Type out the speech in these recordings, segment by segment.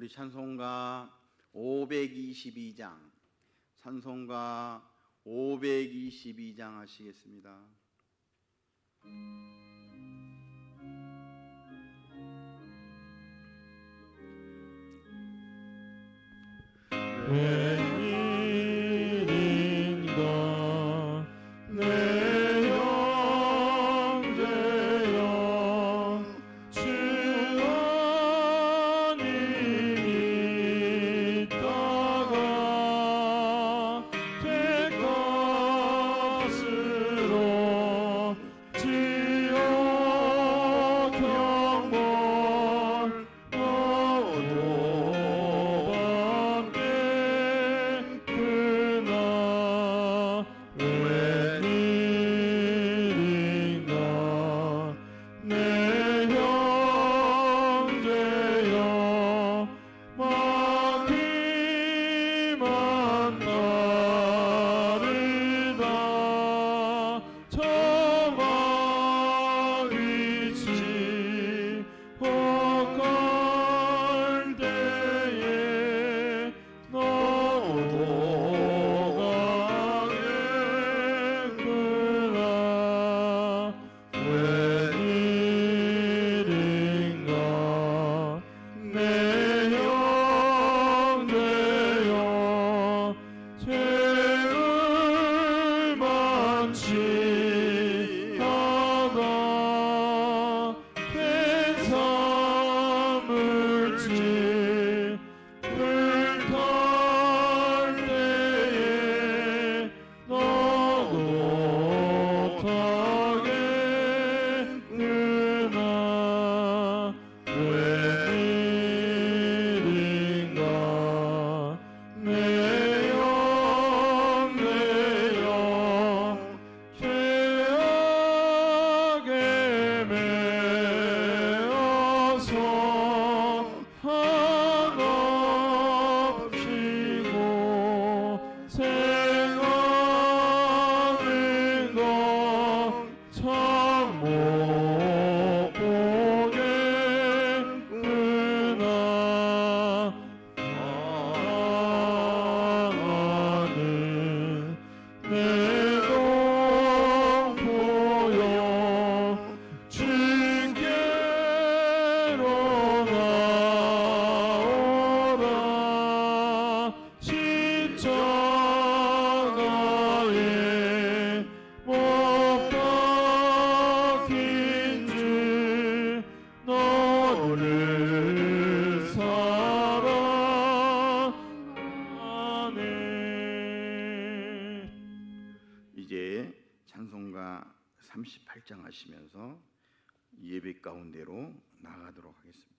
우리 찬송가 522장, 찬송가 522장 하시겠습니다. 웬일인가 내 형제여 주 안에 있다가 될 것으로 지어 경벌 이제 찬송가 38장 하시면서 예배 가운데로 나가도록 하겠습니다.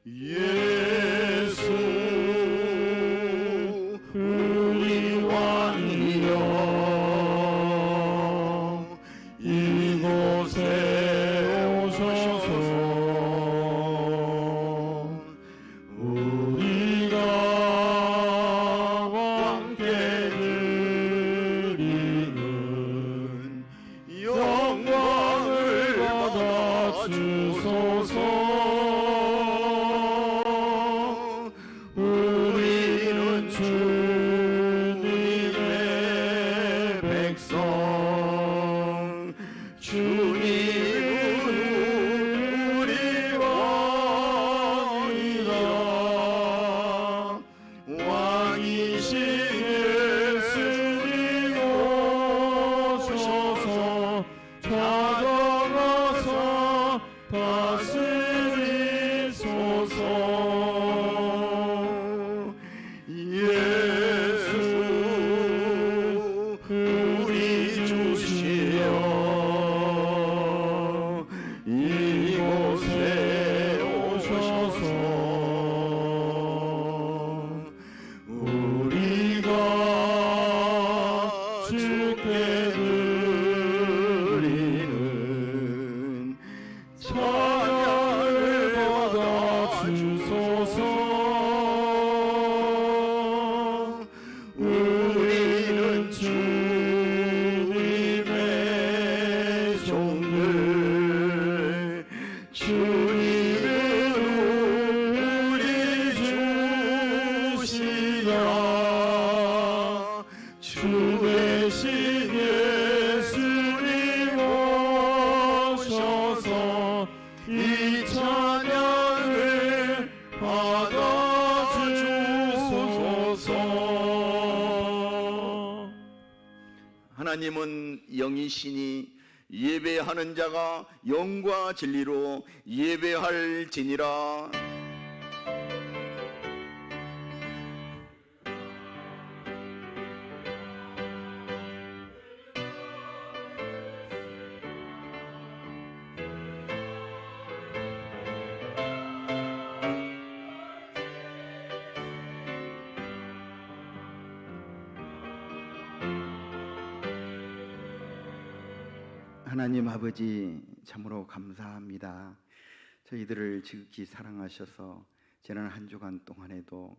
예수 우리 왕이여 이곳에 오셔서 우리가 왕께 드리는 영광을 받아 주소서. 우리는 주님의 백성, 주님은 우리 왕이다. 왕이신 예수님 오셔서 찾아가서 다스리소서. 예수 우리 주시여 이곳에 오셔서 우리가 주께 드리는 찬양을 받아 주소서. 하나님은 영이시니 예배하는 자가 영과 진리로 예배할지니라. 하나님 아버지 참으로 감사합니다. 저희들을 지극히 사랑하셔서 지난 한 주간 동안에도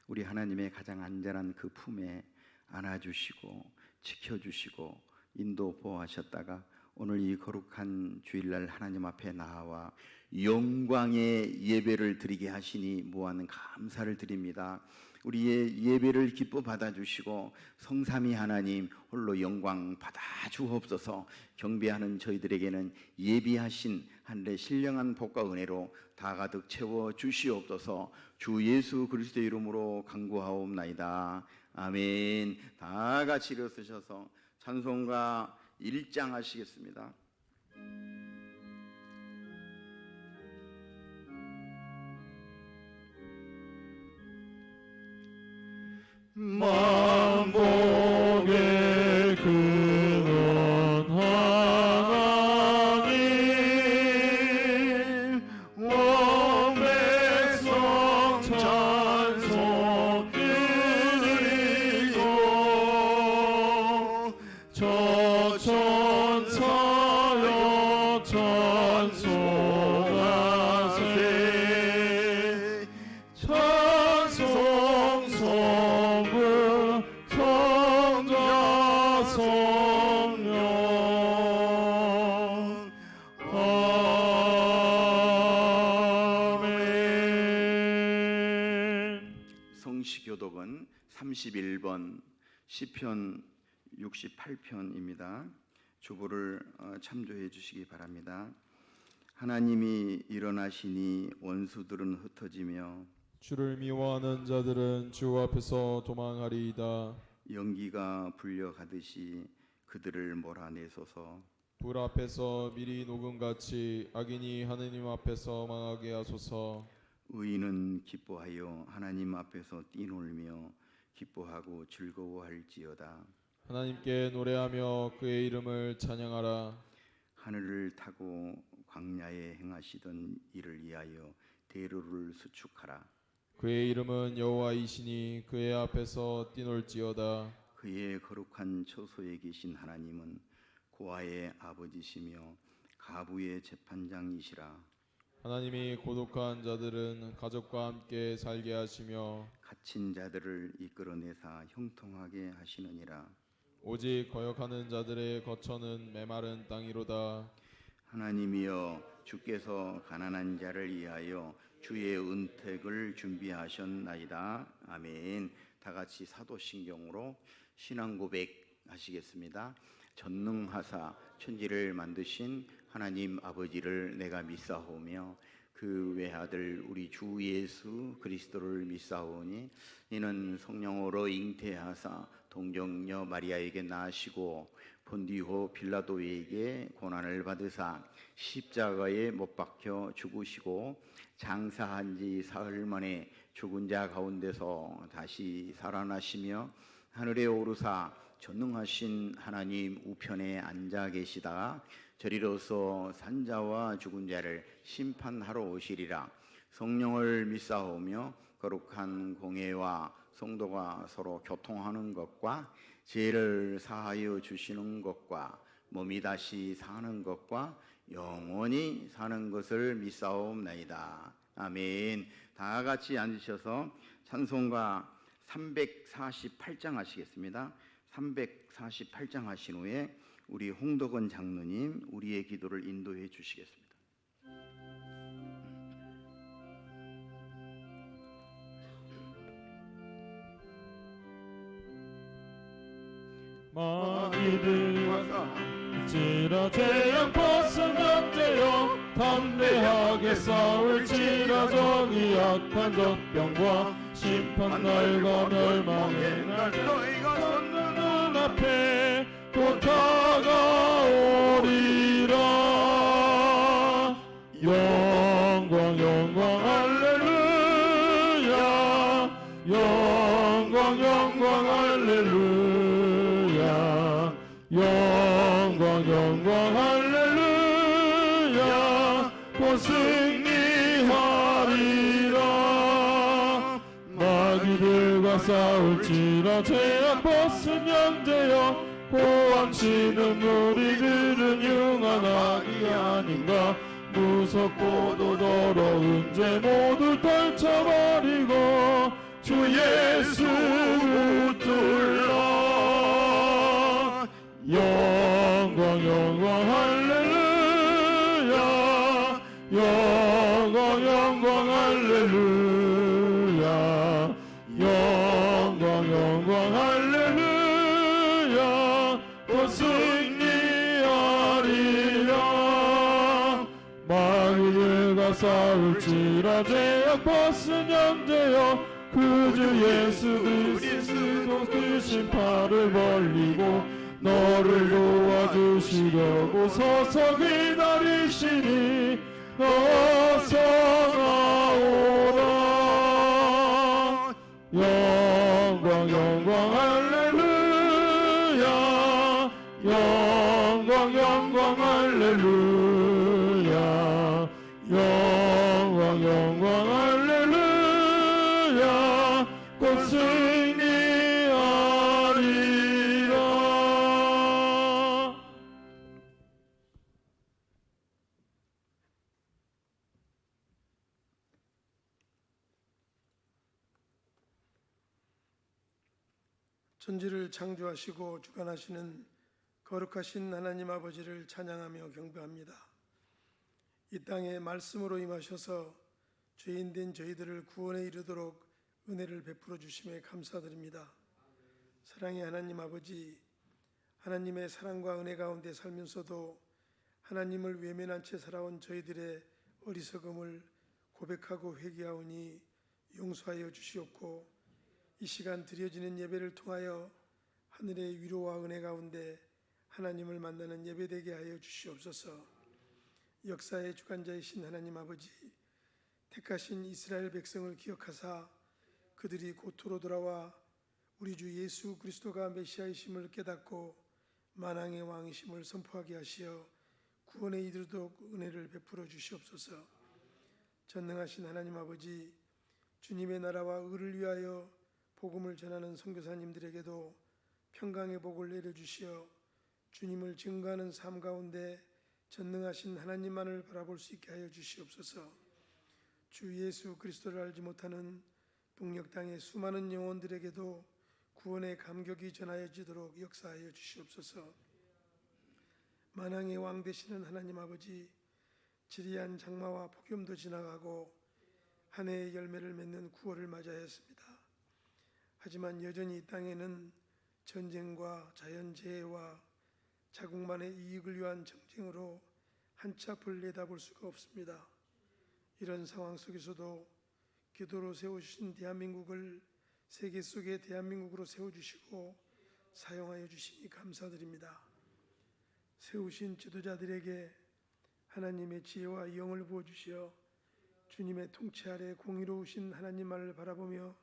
우리 하나님의 가장 안전한 그 품에 안아주시고 지켜주시고 인도 보호하셨다가 오늘 이 거룩한 주일날 하나님 앞에 나와 영광의 예배를 드리게 하시니 무한 감사를 드립니다. 우리의 예배를 기뻐 받아주시고 성삼위 하나님 홀로 영광 받아 주옵소서. 경배하는 저희들에게는 예비하신 하늘의 신령한 복과 은혜로 다 가득 채워 주시옵소서. 주 예수 그리스도의 이름으로 간구하옵나이다. 아멘. 다 같이 일어서셔서 찬송가 1장 하시겠습니다. 만복의 근원 하나님 온 백성 찬송 드리고 저 천사여 찬송하세 찬송 성부 성자 성령 아멘. 성시교독은 31번 시편 68편입니다. 주보를 참조해 주시기 바랍니다. 하나님이 일어나시니 원수들은 흩어지며 주를 미워하는 자들은 주 앞에서 도망하리이다. 연기가 불려가듯이 그들을 몰아내소서. 불 앞에서 미리 녹음같이 악인이 하느님 앞에서 망하게 하소서. 의인은 기뻐하여 하나님 앞에서 뛰놀며 기뻐하고 즐거워할지어다. 하나님께 노래하며 그의 이름을 찬양하라. 하늘을 타고 광야에 행하시던 이를 위하여 대로를 수축하라. 그의 이름은 여호와이시니 그의 앞에서 뛰놀지어다. 그의 거룩한 처소에 계신 하나님은 고아의 아버지시며 가부의 재판장이시라. 하나님이 고독한 자들은 가족과 함께 살게 하시며 갇힌 자들을 이끌어내사 형통하게 하시느니라. 오직 거역하는 자들의 거처는 메마른 땅이로다. 하나님이여 주께서 가난한 자를 위하여 주의 은택을 준비하셨나이다. 아멘. 다 같이 사도신경으로 신앙 고백 하시겠습니다. 전능하사 천지를 만드신 하나님 아버지를 내가 믿사오며 그 외아들 우리 주 예수 그리스도를 믿사오니 이는 성령으로 잉태하사 동정녀 마리아에게 나시고 본디오 빌라도에게 고난을 받으사 십자가에 못 박혀 죽으시고 장사한 지 사흘 만에 죽은 자 가운데서 다시 살아나시며 하늘에 오르사 전능하신 하나님 우편에 앉아 계시다가 저리로서 산자와 죽은 자를 심판하러 오시리라. 성령을 믿사오며 거룩한 공회와 성도가 서로 교통하는 것과 죄를 사하여 주시는 것과 몸이 다시 사는 것과 영원히 사는 것을 믿사옵나이다. 아멘. 다 같이 앉으셔서 찬송가 348장 하시겠습니다. 348장 하신 후에 우리 홍덕원 장로님 우리의 기도를 인도해 주시겠습니다. 마귀들 지라 재앙 벗어났대요 담대하게 싸울지라 정이 약한 적병과 심판 날과 멸망의 날 너희가 섰는 눈앞에 곧 다가오리라. 영광 영광 할렐루야. 영광 영광 할렐루야. 영광 영광 할렐루야. 곧 승리하리라. 마귀들과 싸울지라 죄악 벗은 형제여 보암치는 우리들은 융한 악이 아닌가. 무섭고도 더러운 죄 모두 떨쳐버리고 주 예수 붙들라. 영광 영광 할렐루야. 영광 영광 할렐루야. 영광 영광 할렐루야. 곧 승리하리라. 마귀들과 싸울지라 죄악 벗은 형제여 그 주 예수 그리스도 그 심판을 벌리고 너를 도와주시려고 서서 기다리시니 어서 나오라. 영광 영광 할렐루야. 영광 영광 할렐루야. 영광 영광 할렐루야. 곧 승리하리라. 천지를 창조하시고 주관하시는 거룩하신 하나님 아버지를 찬양하며 경배합니다. 이 땅에 말씀으로 임하셔서 죄인된 저희들을 구원에 이르도록 은혜를 베풀어 주심에 감사드립니다. 사랑의 하나님 아버지, 하나님의 사랑과 은혜 가운데 살면서도 하나님을 외면한 채 살아온 저희들의 어리석음을 고백하고 회개하오니 용서하여 주시옵고, 이 시간 드려지는 예배를 통하여 하늘의 위로와 은혜 가운데 하나님을 만나는 예배되게 하여 주시옵소서. 역사의 주관자이신 하나님 아버지, 택하신 이스라엘 백성을 기억하사 그들이 고토로 돌아와 우리 주 예수 그리스도가 메시아이심을 깨닫고 만왕의 왕이심을 선포하게 하시어 구원에 이르도록 은혜를 베풀어 주시옵소서. 전능하신 하나님 아버지, 주님의 나라와 의를 위하여 복음을 전하는 선교사님들에게도 평강의 복을 내려주시어 주님을 증거하는 삶 가운데 전능하신 하나님만을 바라볼 수 있게 하여 주시옵소서. 주 예수 그리스도를 알지 못하는 북녘 땅의 수많은 영혼들에게도 구원의 감격이 전하여지도록 역사하여 주시옵소서. 만왕의 왕 되시는 하나님 아버지, 지리한 장마와 폭염도 지나가고 한 해의 열매를 맺는 9월을 맞이하였습니다. 하지만 여전히 이 땅에는 전쟁과 자연재해와 자국만의 이익을 위한 정쟁으로 한치 앞을 내다볼 수가 없습니다. 이런 상황 속에서도 기도로 세우신 대한민국을 세계 속의 대한민국으로 세워주시고 사용하여 주시니 감사드립니다. 세우신 지도자들에게 하나님의 지혜와 영을 부어주시어 주님의 통치 아래 공의로우신 하나님만을 바라보며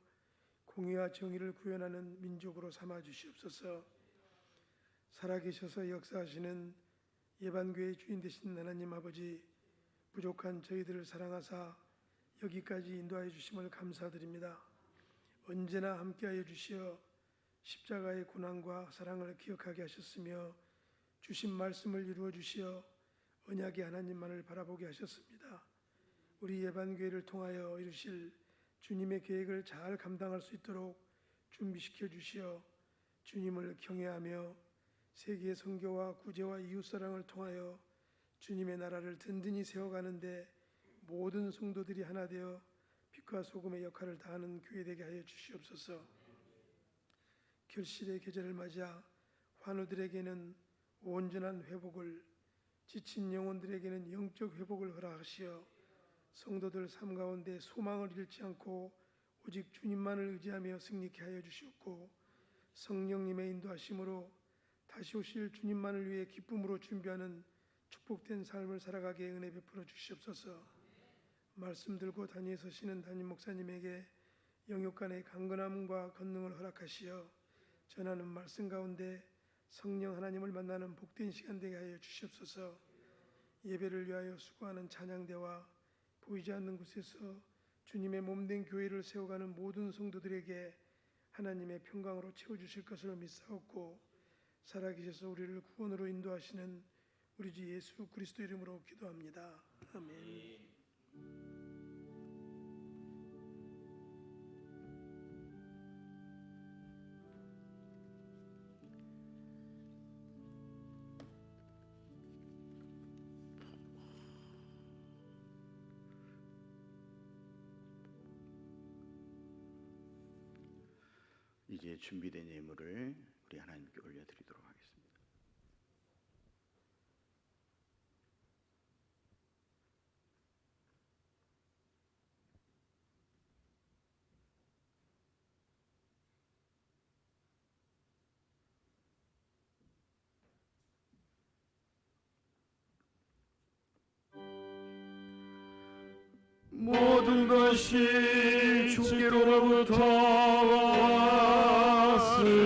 공의와 정의를 구현하는 민족으로 삼아 주시옵소서. 살아계셔서 역사하시는 예반교회의 주인 되신 하나님 아버지, 부족한 저희들을 사랑하사 여기까지 인도하여 주심을 감사드립니다. 언제나 함께하여 주시어 십자가의 고난과 사랑을 기억하게 하셨으며 주신 말씀을 이루어 주시어 언약의 하나님만을 바라보게 하셨습니다. 우리 예반교회를 통하여 이루실 주님의 계획을 잘 감당할 수 있도록 준비시켜 주시어 주님을 경외하며 세계의 선교와 구제와 이웃사랑을 통하여 주님의 나라를 든든히 세워가는데 모든 성도들이 하나 되어 빛과 소금의 역할을 다하는 교회 되게 하여 주시옵소서. 결실의 계절을 맞아 환우들에게는 온전한 회복을, 지친 영혼들에게는 영적 회복을 허락하시어 성도들 삶 가운데 소망을 잃지 않고 오직 주님만을 의지하며 승리케 하여 주시옵고, 성령님의 인도하심으로 다시 오실 주님만을 위해 기쁨으로 준비하는 축복된 삶을 살아가게 은혜 베풀어 주시옵소서. 말씀 들고 단위에 서시는 담임 목사님에게 영육간의 강건함과 권능을 허락하시어 전하는 말씀 가운데 성령 하나님을 만나는 복된 시간 되게 하여 주시옵소서. 예배를 위하여 수고하는 찬양대와 보이지 않는 곳에서 주님의 몸된 교회를 세워가는 모든 성도들에게 하나님의 평강으로 채워주실 것을 믿사옵고 살아계셔서 우리를 구원으로 인도하시는 우리 주 예수 그리스도 이름으로 기도합니다. 아멘. 이제 준비된 예물을 우리 하나님께 올려드리도록 하겠습니다. 모든 것이 주께로부터 왔으니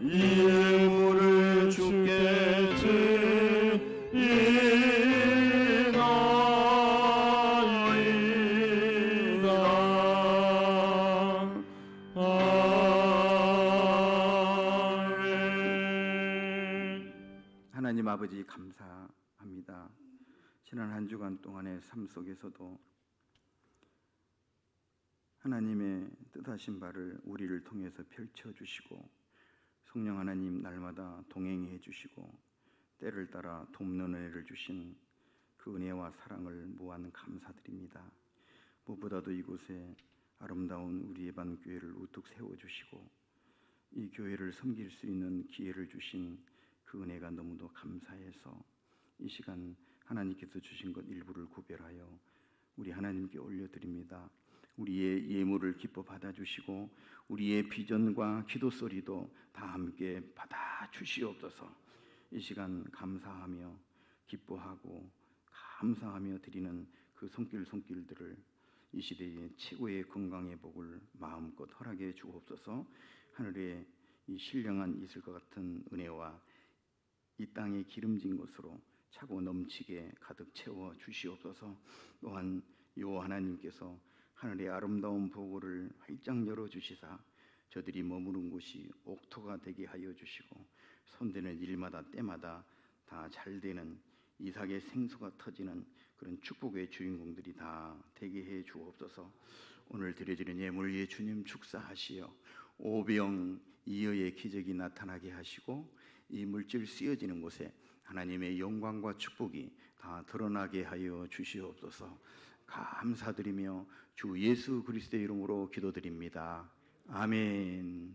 이 예물을 주께 드리나이다. 아멘. 하나님 아버지 감사합니다. 지난 한 주간 동안의 삶 속에서도 하나님의 뜻하신 바를 우리를 통해서 펼쳐주시고 성령 하나님 날마다 동행해 주시고 때를 따라 돕는 은혜를 주신 그 은혜와 사랑을 무한 감사드립니다. 무엇보다도 이곳에 아름다운 우리 예반교회를 우뚝 세워주시고 이 교회를 섬길 수 있는 기회를 주신 그 은혜가 너무도 감사해서 이 시간 하나님께서 주신 것 일부를 구별하여 우리 하나님께 올려드립니다. 우리의 예물을 기뻐 받아주시고 우리의 비전과 기도 소리도 다 함께 받아주시옵소서. 이 시간 감사하며 기뻐하고 감사하며 드리는 그 손길들을 이 시대의 최고의 건강의 복을 마음껏 허락해 주옵소서. 하늘에 이 신령한 있을 것 같은 은혜와 이 땅의 기름진 것으로 차고 넘치게 가득 채워 주시옵소서. 또한 요 하나님께서 하늘의 아름다운 보고를 활짝 열어 주시사 저들이 머무는 곳이 옥토가 되게 하여 주시고 손대는 일마다 때마다 다 잘되는 이삭의 생수가 터지는 그런 축복의 주인공들이 다 되게 해 주옵소서. 오늘 드려지는 예물 예 주님 축사하시어 오병 이어의 기적이 나타나게 하시고 이 물질 쓰여지는 곳에 하나님의 영광과 축복이 다 드러나게 하여 주시옵소서. 감사드리며 주 예수 그리스도의 이름으로 기도드립니다. 아멘.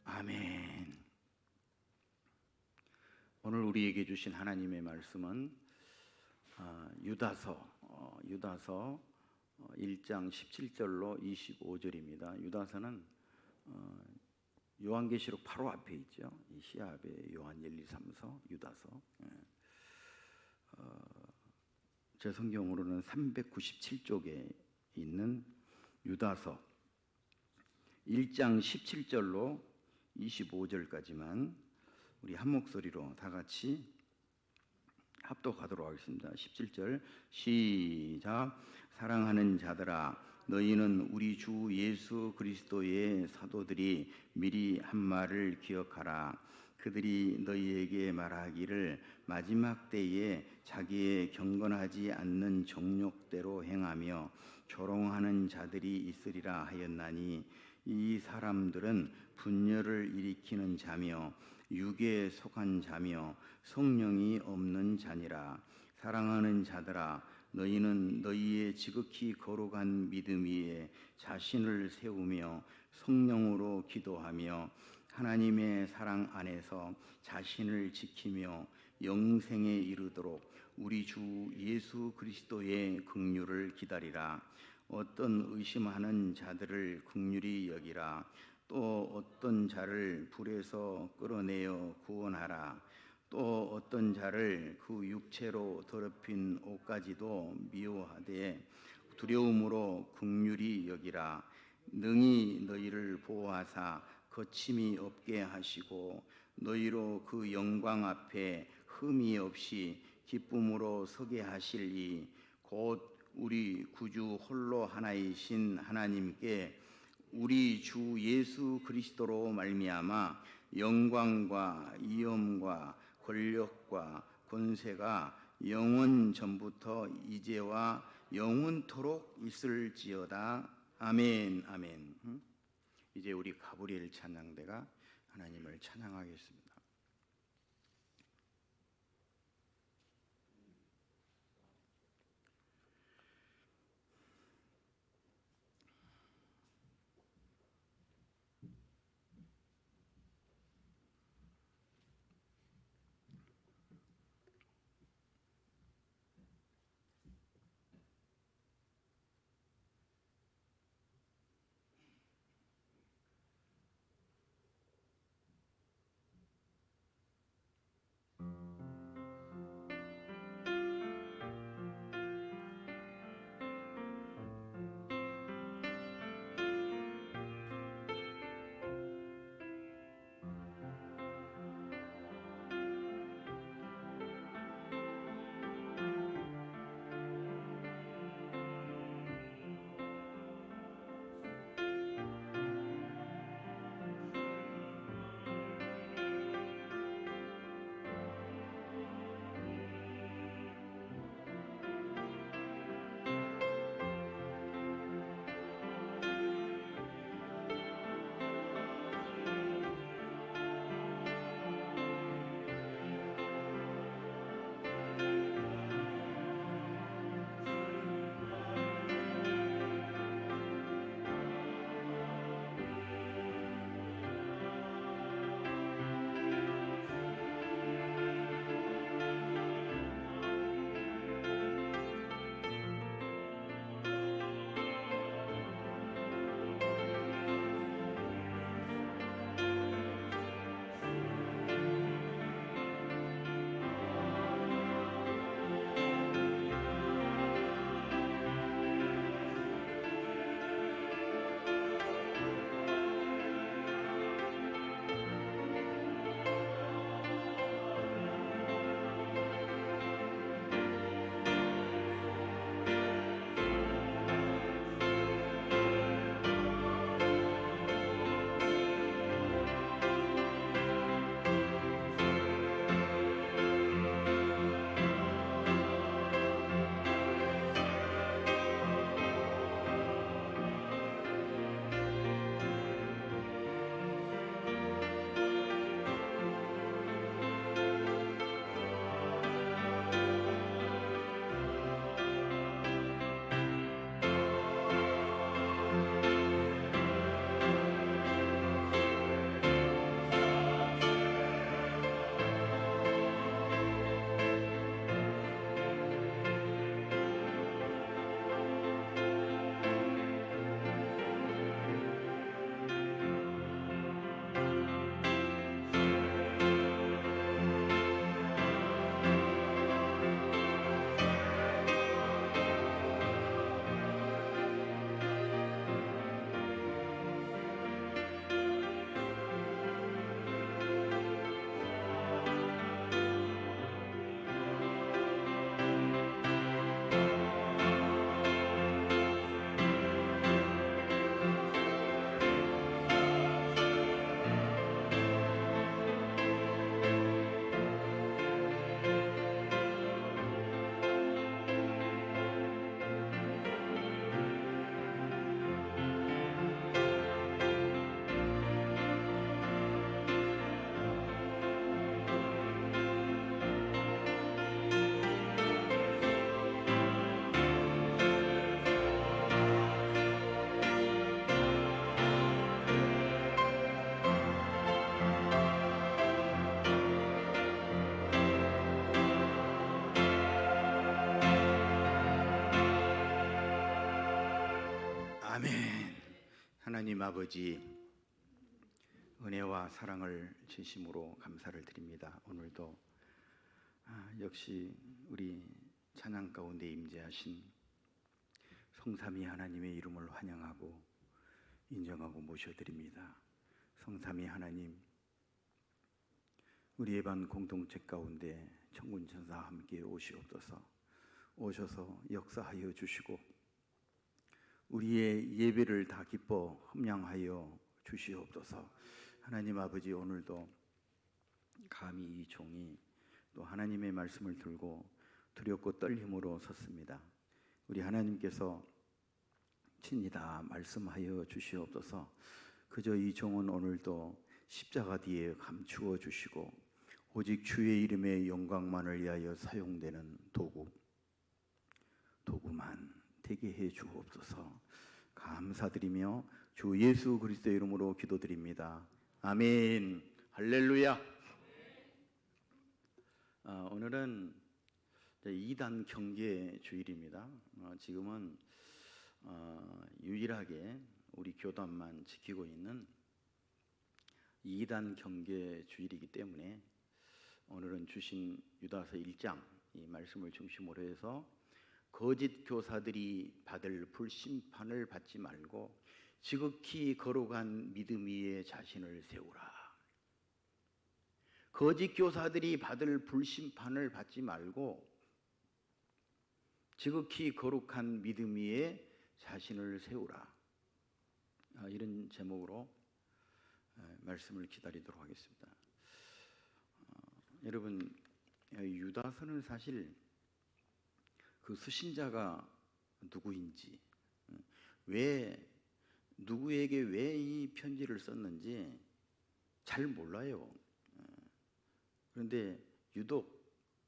아멘. 오늘 우리에게 주신 하나님의 말씀은 유다서 1장 17절로 25절입니다. 유다서는 요한계시록 바로 앞에 있죠. 이 시합의 요한 1, 2, 3서 유다서. 제 성경으로는 397쪽에 있는 유다서 1장 17절로 25절까지만 우리 한 목소리로 다 같이 합독하도록 하겠습니다. 17절 시작. 사랑하는 자들아 너희는 우리 주 예수 그리스도의 사도들이 미리 한 말을 기억하라. 그들이 너희에게 말하기를 마지막 때에 자기의 경건하지 않는 정욕대로 행하며 조롱하는 자들이 있으리라 하였나니 이 사람들은 분열을 일으키는 자며 육에 속한 자며 성령이 없는 자니라. 사랑하는 자들아 너희는 너희의 지극히 거룩한 믿음 위에 자신을 세우며 성령으로 기도하며 하나님의 사랑 안에서 자신을 지키며 영생에 이르도록 우리 주 예수 그리스도의 긍휼을 기다리라. 어떤 의심하는 자들을 긍휼히 여기라. 또 어떤 자를 불에서 끌어내어 구원하라. 또 어떤 자를 그 육체로 더럽힌 옷까지도 미워하되 두려움으로 긍휼히 여기라. 능히 너희를 보호하사 거침이 없게 하시고 너희로 그 영광 앞에 흠이 없이 기쁨으로 서게 하실이 곧 우리 구주 홀로 하나이신 하나님께 우리 주 예수 그리스도로 말미암아 영광과 위엄과 권력과 권세가 영원 전부터 이제와 영원토록 있을지어다. 아멘. 아멘. 이제 우리 가브리엘 찬양대가 하나님을 찬양하겠습니다. 하나님 아버지, 은혜와 사랑을 진심으로 감사를 드립니다. 오늘도 역시 우리 찬양 가운데 임재하신 성삼위 하나님의 이름을 환영하고 인정하고 모셔드립니다. 성삼위 하나님, 우리 예반 공동체 가운데 천군 천사와 함께 오셔서 역사하여 주시고 우리의 예배를 다 기뻐 흠양하여 주시옵소서. 하나님 아버지, 오늘도 감히 이 종이 또 하나님의 말씀을 들고 두렵고 떨림으로 섰습니다. 우리 하나님께서 친히 다 말씀하여 주시옵소서. 그저 이 종은 오늘도 십자가 뒤에 감추어 주시고 오직 주의 이름의 영광만을 위하여 사용되는 도구만 되게 해 주옵소서. 감사드리며 주 예수 그리스도의 이름으로 기도드립니다. 아멘. 할렐루야. 오늘은 2단 경계 주일입니다. 지금은 유일하게 우리 교단만 지키고 있는 2단 경계 주일이기 때문에 오늘은 주신 유다서 1장 이 말씀을 중심으로 해서 거짓 교사들이 받을 불심판을 받지 말고 지극히 거룩한 믿음 위에 자신을 세우라. 거짓 교사들이 받을 불심판을 받지 말고 지극히 거룩한 믿음 위에 자신을 세우라. 이런 제목으로 말씀을 기다리도록 하겠습니다. 여러분, 유다서는 사실 그 수신자가 누구인지, 누구에게 왜 이 편지를 썼는지 잘 몰라요. 그런데 유독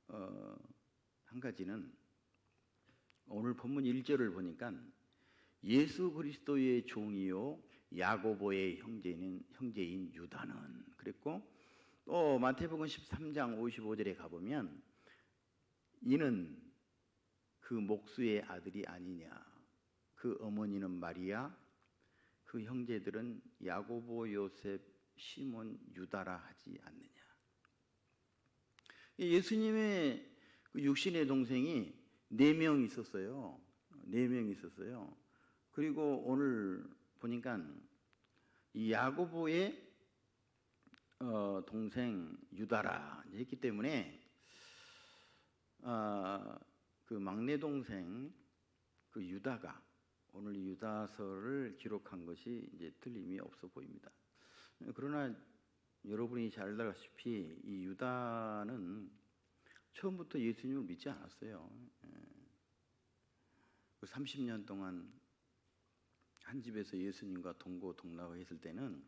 한 가지는 오늘 본문 1절을 보니까 예수 그리스도의 종이요 야고보의 형제인 유다는 그랬고, 또 마태복음 13장 55절에 가보면 이는 그 목수의 아들이 아니냐, 그 어머니는 마리아, 그 형제들은 야고보, 요셉, 시몬, 유다라 하지 않느냐. 예수님의 그 육신의 동생이 4명 있었어요. 4명 있었어요. 그리고 오늘 보니까 이 야고보의 동생 유다라 했기 때문에 그 막내 동생 그 유다가 오늘 유다서를 기록한 것이 이제 틀림이 없어 보입니다. 그러나 여러분이 잘 알다시피 이 유다는 처음부터 예수님을 믿지 않았어요. 30년 동안 한 집에서 예수님과 동고동락했을 때는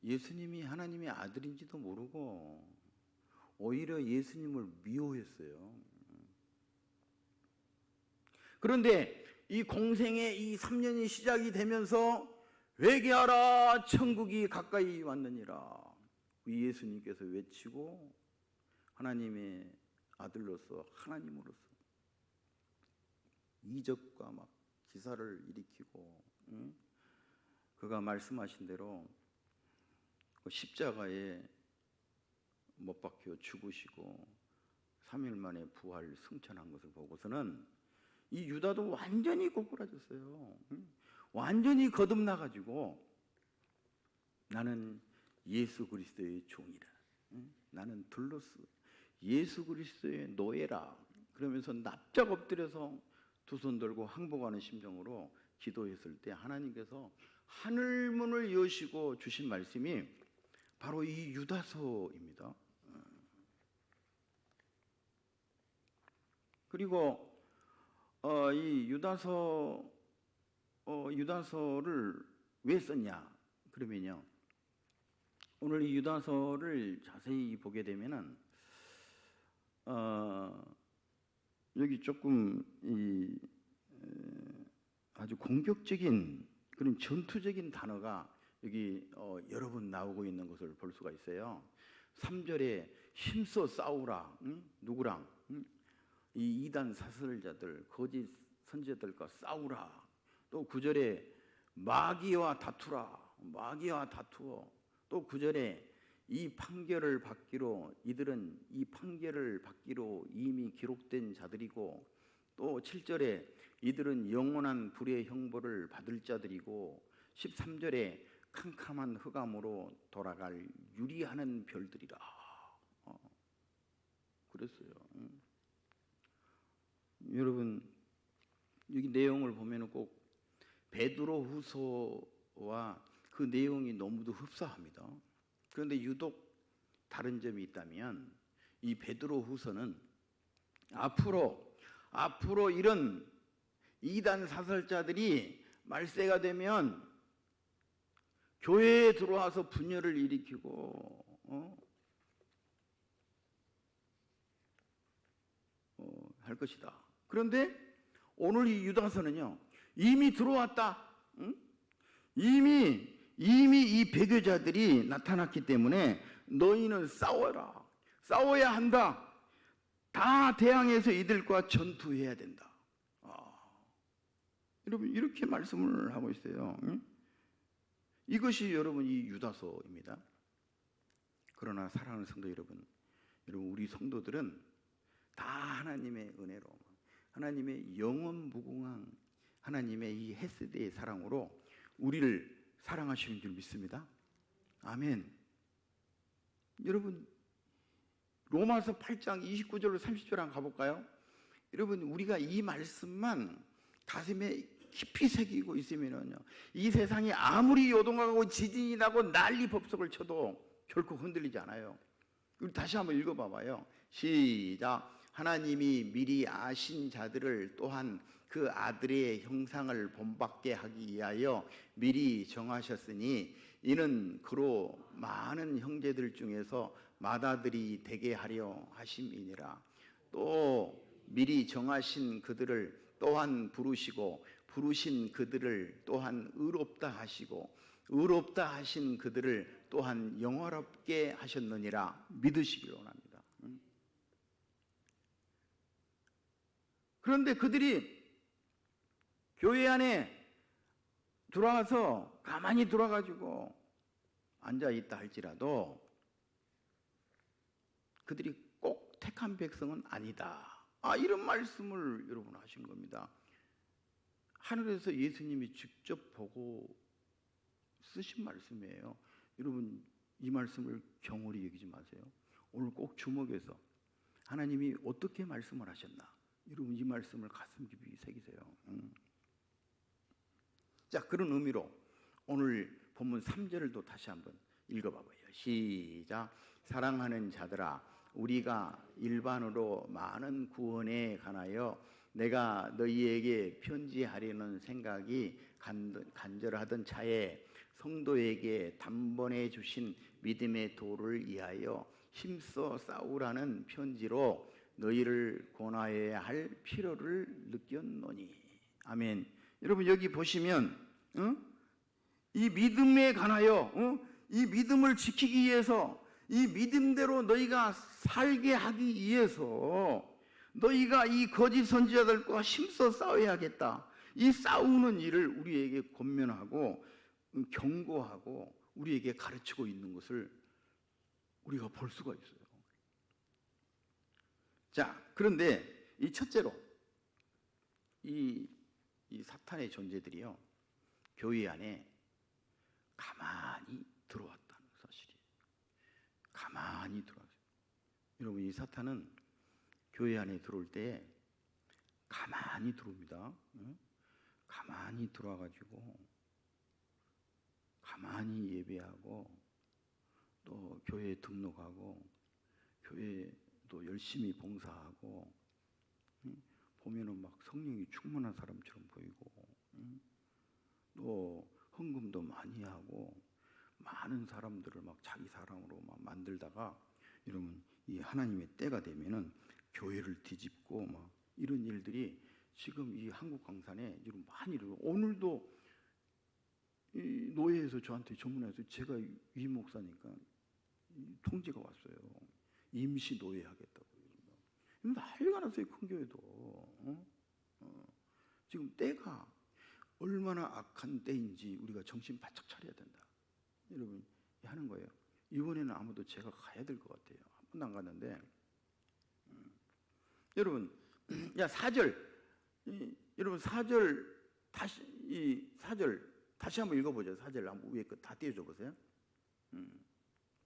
예수님이 하나님의 아들인지도 모르고 오히려 예수님을 미워했어요. 그런데 이 공생의 이 3년이 시작이 되면서 회개하라, 천국이 가까이 왔느니라 예수님께서 외치고 하나님의 아들로서 하나님으로서 이적과 막 기사를 일으키고 그가 말씀하신 대로 십자가에 못 박혀 죽으시고 3일 만에 부활 승천한 것을 보고서는 이 유다도 완전히 꼬꾸라졌어요. 완전히 거듭나가지고 나는 예수 그리스도의 종이라, 나는 둘로스 예수 그리스도의 노예라 그러면서 납작 엎드려서 두 손 들고 항복하는 심정으로 기도했을 때 하나님께서 하늘문을 여시고 주신 말씀이 바로 이 유다서입니다. 그리고 이 유다서를 왜 썼냐 그러면요, 오늘 이 유다서를 자세히 보게 되면은 여기 조금 아주 공격적인 그런 전투적인 단어가 여기 여러 번 나오고 있는 것을 볼 수가 있어요. 3절에 힘써 싸우라, 누구랑? 이 이단 사설자들, 거짓 선지자들과 싸우라. 또 9절에 마귀와 다투라. 마귀와 다투어. 또 9절에 이 판결을 받기로 이들은 이 판결을 받기로 이미 기록된 자들이고, 또 7절에 이들은 영원한 불의 형벌을 받을 자들이고, 13절에 캄캄한 흑암으로 돌아갈 유리하는 별들이라. 그랬어요. 여러분, 여기 내용을 보면 꼭 베드로후서와 그 내용이 너무도 흡사합니다. 그런데 유독 다른 점이 있다면, 이 베드로후서는 앞으로 이런 이단 사설자들이 말세가 되면 교회에 들어와서 분열을 일으키고 할 것이다. 그런데 오늘 이 유다서는요, 이미 들어왔다. 응? 이미 이 배교자들이 나타났기 때문에 너희는 싸워라. 싸워야 한다. 다 대항해서 이들과 전투해야 된다. 여러분, 이렇게 말씀을 하고 있어요. 응? 이것이 여러분 이 유다서입니다. 그러나 사랑하는 성도 여러분, 우리 성도들은 다 하나님의 은혜로, 하나님의 영원 무궁한 하나님의 이 헤세드의 사랑으로 우리를 사랑하시는 줄 믿습니다. 아멘. 여러분, 로마서 8장 29절로 30절 한번 가볼까요? 여러분, 우리가 이 말씀만 가슴에 깊이 새기고 있으면요, 이 세상이 아무리 요동하고 지진이 나고 난리 법석을 쳐도 결코 흔들리지 않아요. 우리 다시 한번 읽어봐봐요. 시작. 하나님이 미리 아신 자들을 또한 그 아들의 형상을 본받게 하기 위하여 미리 정하셨으니 이는 그로 많은 형제들 중에서 맏아들이 되게 하려 하심이니라. 또 미리 정하신 그들을 또한 부르시고 부르신 그들을 또한 의롭다 하시고 의롭다 하신 그들을 또한 영화롭게 하셨느니라. 믿으시기를 원합니다. 그런데 그들이 교회 안에 들어와서 가만히 들어가지고 앉아있다 할지라도 그들이 꼭 택한 백성은 아니다. 이런 말씀을 여러분 하신 겁니다. 하늘에서 예수님이 직접 보고 쓰신 말씀이에요. 여러분, 이 말씀을 경홀히 여기지 마세요. 오늘 꼭 주목해서 하나님이 어떻게 말씀을 하셨나, 여러분 이 말씀을 가슴 깊이 새기세요. 자, 그런 의미로 오늘 본문 3절을 또 다시 한번 읽어봐봐요. 시작. 사랑하는 자들아, 우리가 일반으로 많은 구원에 관하여 내가 너희에게 편지하려는 생각이 간절하던 차에 성도에게 단번에 주신 믿음의 도를 위하여 힘써 싸우라는 편지로 너희를 권하여야 할 필요를 느꼈노니. 아멘. 여러분, 여기 보시면 이 믿음에 관하여 이 믿음을 지키기 위해서, 이 믿음대로 너희가 살게 하기 위해서 너희가 이 거짓 선지자들과 힘써 싸워야겠다. 이 싸우는 일을 우리에게 권면하고 경고하고 우리에게 가르치고 있는 것을 우리가 볼 수가 있어요. 자, 그런데 이 첫째로 이 사탄의 존재들이요, 교회 안에 가만히 들어왔다는 사실이에요. 가만히 들어왔어요. 여러분, 이 사탄은 교회 안에 들어올 때 가만히 들어옵니다. 가만히 들어와가지고 가만히 예배하고 또 교회에 등록하고 교회도 열심히 봉사하고, 보면은 막 성령이 충만한 사람처럼 보이고, 또 헌금도 많이 하고 많은 사람들을 막 자기 사람으로 막 만들다가, 여러분 이 하나님의 때가 되면은 교회를 뒤집고 막 이런 일들이 지금 이 한국 강산에 지금 많이 일어나고, 오늘도 이 노예에서 저한테 전문해서, 제가 위 목사니까 통지가 왔어요. 임시 노예 하겠다고. 난리가 났어요, 큰 교회도. 지금 때가 얼마나 악한 때인지 우리가 정신 바짝 차려야 된다. 여러분 하는 거예요. 이번에는 아무도 제가 가야 될 것 같아요. 한 번도 안 갔는데 여러분 야 4절 여러분 4절 다시 이 4절 다시 한번 읽어보죠. 4절 한번 위에 거 다 띄워줘 보세요.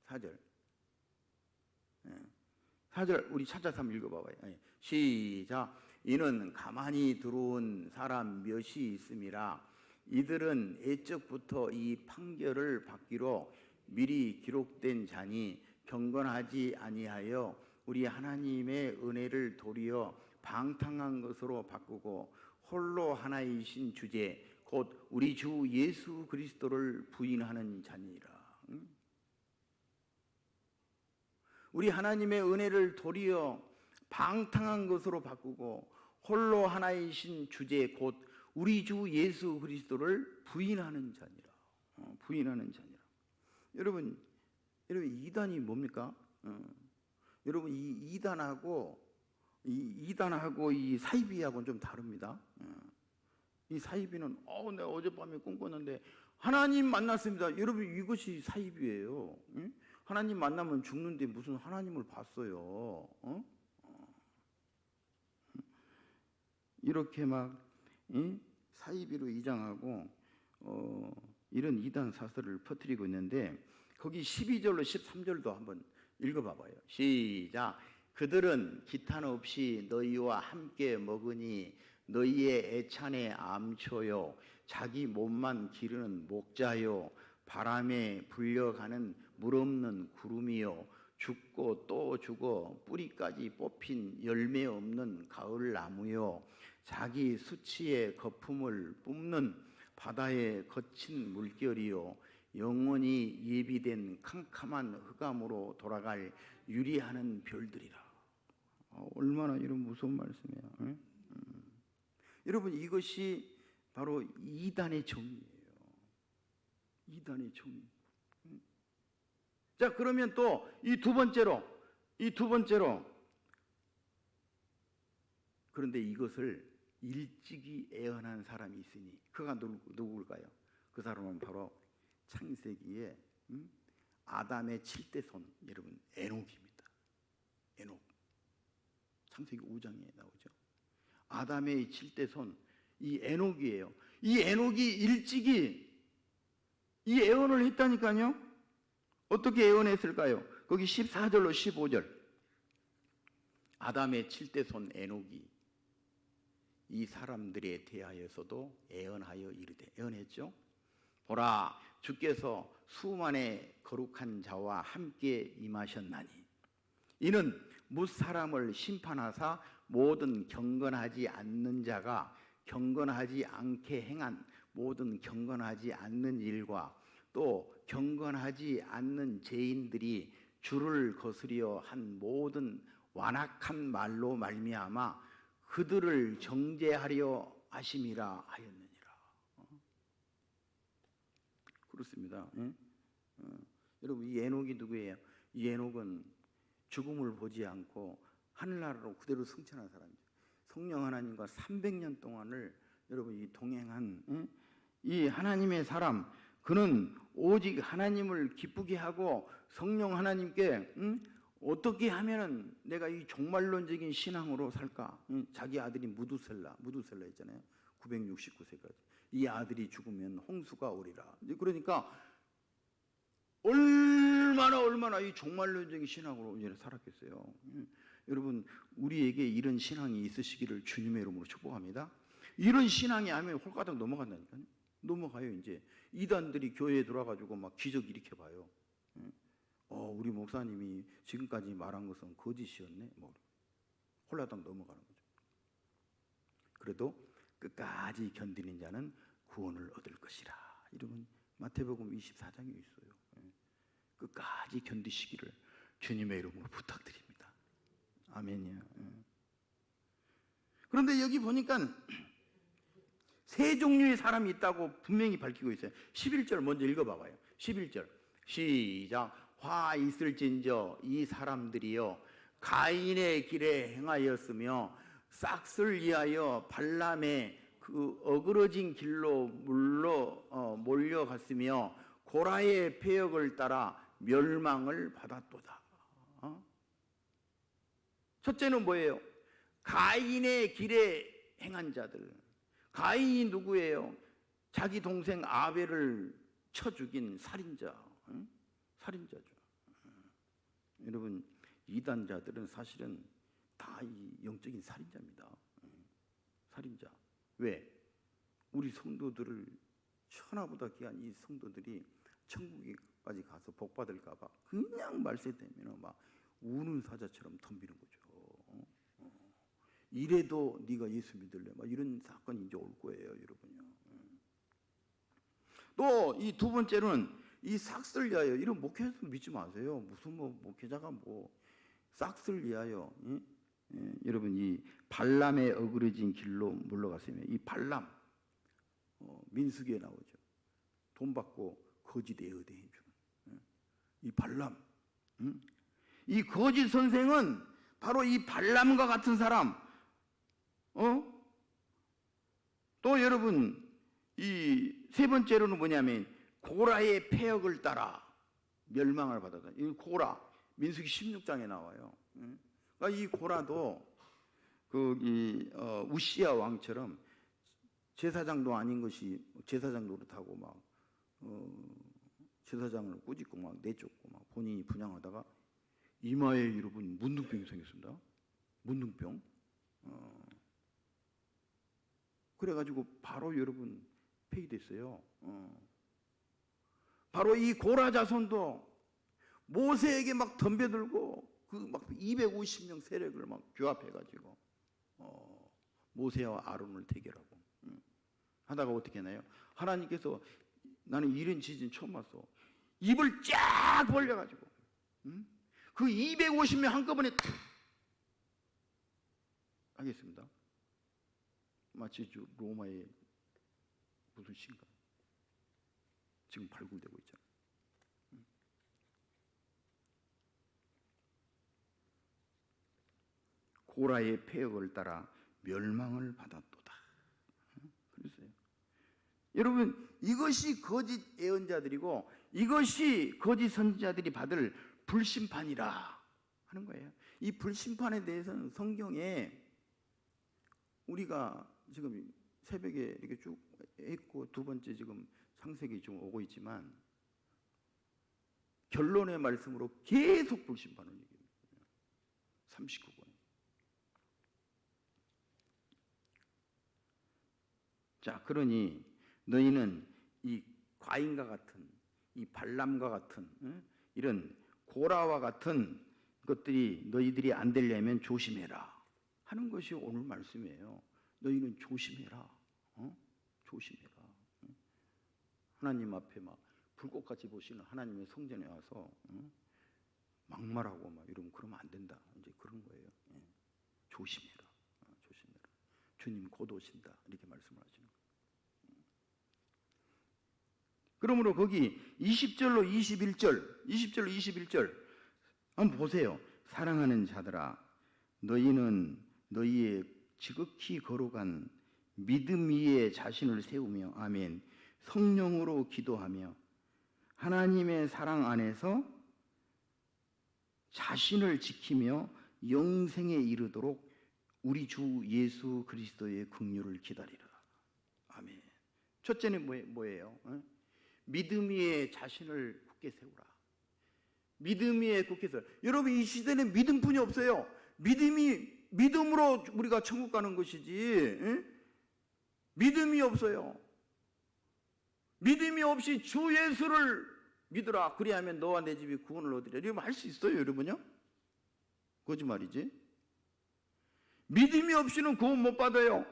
4절 4절 우리 찾아서 한번 읽어봐봐요. 시작. 이는 가만히 들어온 사람 몇이 있음이라 이들은 애적부터 이 판결을 받기로 미리 기록된 자니 경건하지 아니하여 우리 하나님의 은혜를 도리어 방탕한 것으로 바꾸고 홀로 하나이신 주제 곧 우리 주 예수 그리스도를 부인하는 자니라. 우리 하나님의 은혜를 도리어 방탕한 것으로 바꾸고 홀로 하나이신 주제 곧 우리 주 예수 그리스도를 부인하는 자니라. 부인하는 자니라. 여러분 이단이 뭡니까? 여러분 이 이단하고 이 사이비하고는 좀 다릅니다. 이 사이비는 내가 어젯밤에 꿈꿨는데 하나님 만났습니다. 여러분 이것이 사이비예요. 하나님 만나면 죽는데 무슨 하나님을 봤어요? 이렇게 막 사이비로 이장하고 이런 이단 사설을 퍼뜨리고 있는데 거기 12절로 13절도 한번 읽어봐봐요. 시작. 그들은 기탄 없이 너희와 함께 먹으니 너희의 애찬에 암초요 자기 몸만 기르는 목자요 바람에 불려가는 물 없는 구름이요 죽고 또 죽어 뿌리까지 뽑힌 열매 없는 가을 나무요 자기 수치의 거품을 뿜는 바다의 거친 물결이요 영원히 예비된 캄캄한 흑암으로 돌아갈 유리하는 별들이라. 얼마나 이런 무서운 말씀이에요. 여러분 이것이 바로 이단의 정의예요. 이단의 정의. 자 그러면 또 이 두 번째로 그런데 이것을 일찍이 애언한 사람이 있으니 그가 누구일까요? 그 사람은 바로 창세기에 아담의 7대 손 여러분 에녹입니다. 에녹 창세기 5장에 나오죠. 아담의 7대 손 이 에녹이에요. 이 에녹이 일찍이 이 애언을 했다니까요. 어떻게 애언했을까요? 거기 14절로 15절 아담의 7대 손 에녹이 이 사람들에 대하여서도 애언하여 이르되 애언했죠. 보라 주께서 수만의 거룩한 자와 함께 임하셨나니 이는 무사람을 심판하사 모든 경건하지 않는 자가 경건하지 않게 행한 모든 경건하지 않는 일과 또 경건하지 않는 죄인들이 주를 거스려 한 모든 완악한 말로 말미암아 그들을 정죄하려 하심이라 하였느니라. 그렇습니다. 여러분 이 에녹이 누구예요? 이 에녹은 죽음을 보지 않고 하늘나라로 그대로 승천한 사람이죠. 성령 하나님과 300년 동안을 여러분 이 동행한 이 하나님의 사람 그는 오직 하나님을 기쁘게 하고 성령 하나님께 어떻게 하면은 내가 이 종말론적인 신앙으로 살까? 자기 아들이 무두셀라 있잖아요. 969세까지 이 아들이 죽으면 홍수가 오리라. 그러니까 얼마나 이 종말론적인 신앙으로 이제 살았겠어요. 여러분 우리에게 이런 신앙이 있으시기를 주님의 이름으로 축복합니다. 이런 신앙이 아니면 홀가닥 넘어간다니까요. 넘어가요. 이제 이단들이 교회에 들어와가지고 막 기적 일으켜봐요. 우리 목사님이 지금까지 말한 것은 거짓이었네. 뭐 홀라당 넘어가는 거죠. 그래도 끝까지 견디는 자는 구원을 얻을 것이라. 이러면 마태복음 24장에 있어요. 끝까지 견디시기를 주님의 이름으로 부탁드립니다. 아멘이요. 그런데 여기 보니까 세 종류의 사람이 있다고 분명히 밝히고 있어요. 11절 먼저 읽어봐봐요. 11절 시작. 화 있을진저 이 사람들이여 가인의 길에 행하였으며 싹을 위하여 발람의 그 어그러진 길로 몰려갔으며 고라의 패역을 따라 멸망을 받았도다. 첫째는 뭐예요? 가인의 길에 행한 자들. 가인이 누구예요? 자기 동생 아벨을 쳐 죽인 살인자. 살인자죠. 여러분, 이단자들은 사실은 다 이 영적인 살인자입니다. 살인자. 왜? 우리 성도들을, 천하보다 귀한 이 성도들이 천국에까지 가서 복 받을까 봐 그냥 말세되면 막 우는 사자처럼 덤비는 거죠. 이래도 네가 예수 믿을래? 막 이런 사건이 이제 올 거예요, 여러분요. 또 이 두 번째는 이 싹쓸 위하여, 이런 목회자 믿지 마세요. 무슨 뭐 목회자가 뭐 싹쓸 위하여. 여러분, 이 발람의 어그러진 길로 물러갔으며, 이 발람, 민수기에 나오죠. 돈 받고 거짓 예언해 주는 이 발람. 이 거짓 선생은 바로 이 발람과 같은 사람. 또 여러분, 이 세 번째로는 뭐냐면 고라의 패역을 따라 멸망을 받았다. 이 고라, 민수기 16장에 나와요. 그러니까 이 고라도 우시야 왕처럼 제사장도 아닌 것이 제사장 노릇하고 막 제사장을 꾸짖고 막 내쫓고 막 본인이 분양하다가 이마에 여러분 문둥병이 생겼습니다. 문둥병. 그래가지고 바로 여러분 폐위됐어요. 바로 이 고라 자손도 모세에게 막 덤벼들고 그 막 250명 세력을 막 규합해가지고 모세와 아론을 대결하고 하다가 어떻게 했나요? 하나님께서, 나는 이런 지진 처음 봤어. 입을 쫙 벌려가지고 그 250명 한꺼번에 탁 하겠습니다. 마치 로마의 무슨 신가 지금 발굴되고 있잖아요. 고라의 패역을 따라 멸망을 받았도다. 그랬어요. 여러분, 이것이 거짓 예언자들이고 이것이 거짓 선지자들이 받을 불심판이라 하는 거예요. 이 불심판에 대해서는 성경에 우리가 지금 새벽에 이렇게 쭉 했고 두 번째 지금 창세기 좀 오고 있지만 결론의 말씀으로 계속 불심판을 얘기합니다. 39권. 자, 그러니 너희는 이 과인과 같은, 이 발람과 같은 이런 고라와 같은 것들이 너희들이 안 되려면 조심해라 하는 것이 오늘 말씀이에요. 너희는 조심해라. 조심해라. 하나님 앞에 막 불꽃같이 보시는 하나님의 성전에 와서 막말하고 막 이러면 그러면 안 된다. 이제 그런 거예요. 조심해라. 조심해라. 주님 곧 오신다. 이렇게 말씀을 하시는 거예요. 그러므로 거기 20절로 21절 한번 보세요. 사랑하는 자들아, 너희는 너희의 지극히 거룩한 믿음 위에 자신을 세우며, 아멘, 성령으로 기도하며 하나님의 사랑 안에서 자신을 지키며 영생에 이르도록 우리 주 예수 그리스도의 긍휼을 기다리라. 아멘. 첫째는 뭐예요? 믿음 위에 자신을 굳게 세우라. 믿음 위에 굳게 세우라. 여러분, 이 시대는 믿음뿐이 없어요. 믿음으로 우리가 천국 가는 것이지, 믿음이 없어요. 믿음이 없이 주 예수를 믿으라. 그리하면 너와 내 집이 구원을 얻으리라. 이러면 할 수 있어요, 여러분요? 거짓말이지. 믿음이 없이는 구원 못 받아요.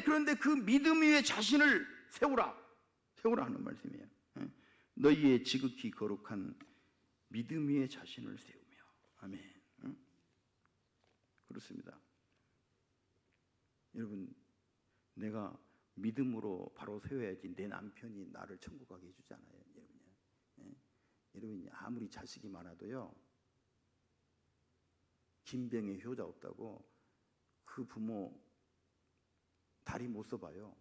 그런데 그 믿음 위에 자신을 세우라 하는 말씀이에요. 너희의 지극히 거룩한 믿음 위에 자신을 세우며. 아멘. 그렇습니다. 여러분, 내가 믿음으로 바로 세워야지 내 남편이 나를 천국 가게 해주지 않아요, 여러분요. 여러분, 아무리 자식이 많아도요, 김병에 효자 없다고 그 부모 다리 못 써봐요.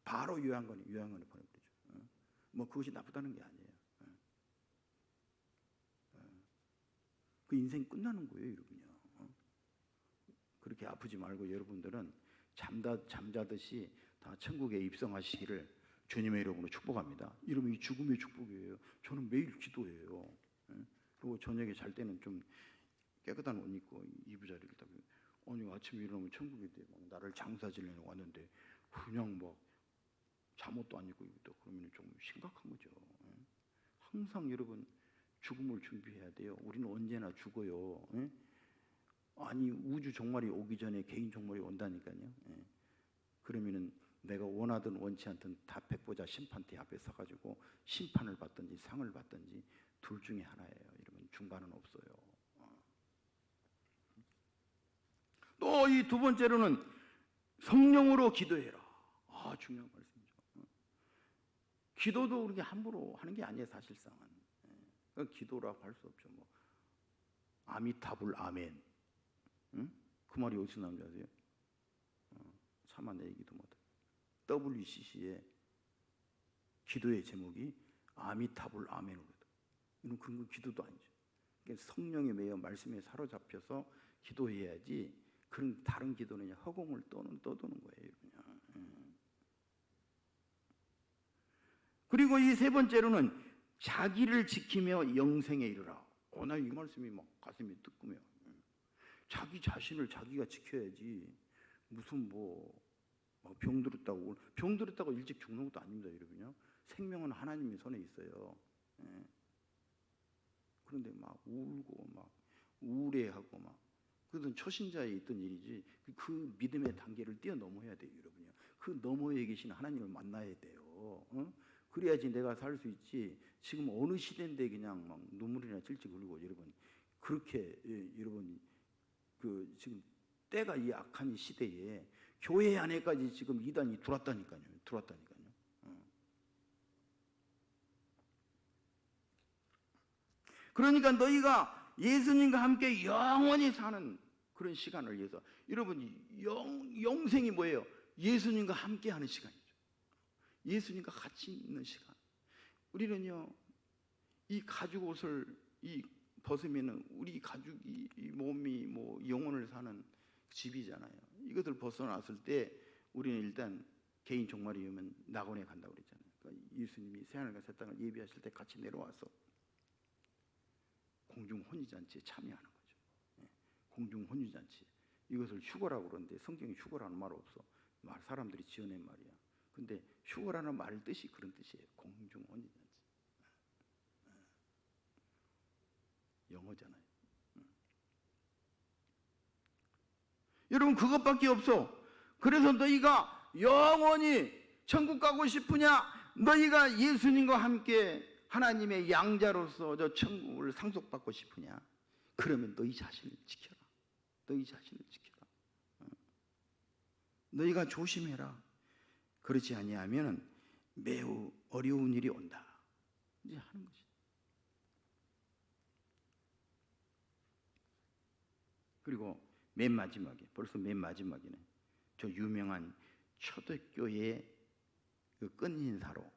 바로 요양원에 보내버리죠. 뭐 그것이 나쁘다는 게 아니에요. 그 인생 끝나는 거예요, 여러분요. 그렇게 아프지 말고 여러분들은 잠자듯이 다 천국에 입성하시기를 주님의 이름으로 축복합니다. 이러면 이 죽음의 축복이에요. 저는 매일 기도해요. 그리고 저녁에 잘 때는 좀 깨끗한 옷 입고 이부자리를 딱, 아니 아침에 일어나면 천국에 막 나를 장사 지내려고 왔는데 그냥 막 잠옷도 안 입고 있다 그러면 좀 심각한 거죠. 항상 여러분 죽음을 준비해야 돼요. 우리는 언제나 죽어요. 아니 우주 종말이 오기 전에 개인 종말이 온다니까요. 그러면은 내가 원하든 원치 않든 다 백보자 심판대 앞에 서가지고 심판을 받든지 상을 받든지 둘 중에 하나예요. 여러분 중간은 없어요. 또 이 두 번째로는 성령으로 기도해라. 중요한 말씀이죠. 기도도 우리가 함부로 하는 게 아니에요, 사실상은. 기도라고 할 수 없죠. 뭐 아미타불 아멘. 그 말이 어디서 나온 줄 아세요? 차마 내 얘기도 못해. WCC의 기도의 제목이 아미타불 아멘이거든. 이건 그런 거 기도도 아니죠. 그러니까 성령에 매여 말씀에 사로잡혀서 기도해야지. 그런 다른 기도는 허공을 떠도는 거예요. 그냥. 그리고 이 세 번째로는 자기를 지키며 영생에 이르라. 나 이 말씀이 막 가슴이 뜨끔해요. 자기 자신을 자기가 지켜야지. 무슨 병들었다고 일찍 죽는 것도 아닙니다, 여러분요. 생명은 하나님의 손에 있어요. 그런데 막 울고 막 우울해하고 막 그건 초신자에 있던 일이지. 그 믿음의 단계를 뛰어넘어야 돼요, 여러분요. 그 너머에 계신 하나님을 만나야 돼요. 그래야지 내가 살 수 있지. 지금 어느 시대인데 그냥 막 눈물이나 찔찔 흘리고 여러분 그렇게 여러분 지금 때가 이 악한 이 시대에 교회 안에까지 지금 이단이 들어왔다니까요. 그러니까 너희가 예수님과 함께 영원히 사는 그런 시간을 위해서 여러분 영생이 뭐예요? 예수님과 함께 하는 시간이죠. 예수님과 같이 있는 시간. 우리는요 이 가죽 옷을 벗으면은 우리 가죽이 이 몸이 영혼을 사는 집이잖아요. 이것을 벗어났을 때 우리는 일단 개인 종말이 오면 낙원에 간다고 그랬잖아요. 그러니까 예수님이 새하늘과 새 땅을 예비하실 때 같이 내려와서 공중 혼유잔치에 참여하는 거죠. 공중 혼유잔치. 이것을 휴거라고 그러는데 성경에 휴거라는 말 없어. 사람들이 지어낸 말이야. 근데 휴거라는 말 뜻이 그런 뜻이에요. 공중 혼유잔치. 영어잖아요. 여러분 그것밖에 없어. 그래서 너희가 영원히 천국 가고 싶으냐? 너희가 예수님과 함께 하나님의 양자로서 저 천국을 상속받고 싶으냐? 그러면 너희 자신을 지켜라. 너희가 조심해라. 그렇지 아니하면 매우 어려운 일이 온다. 이제 하는 것이. 그리고 맨 마지막이네. 저 유명한 초대교회의 그 끝인사로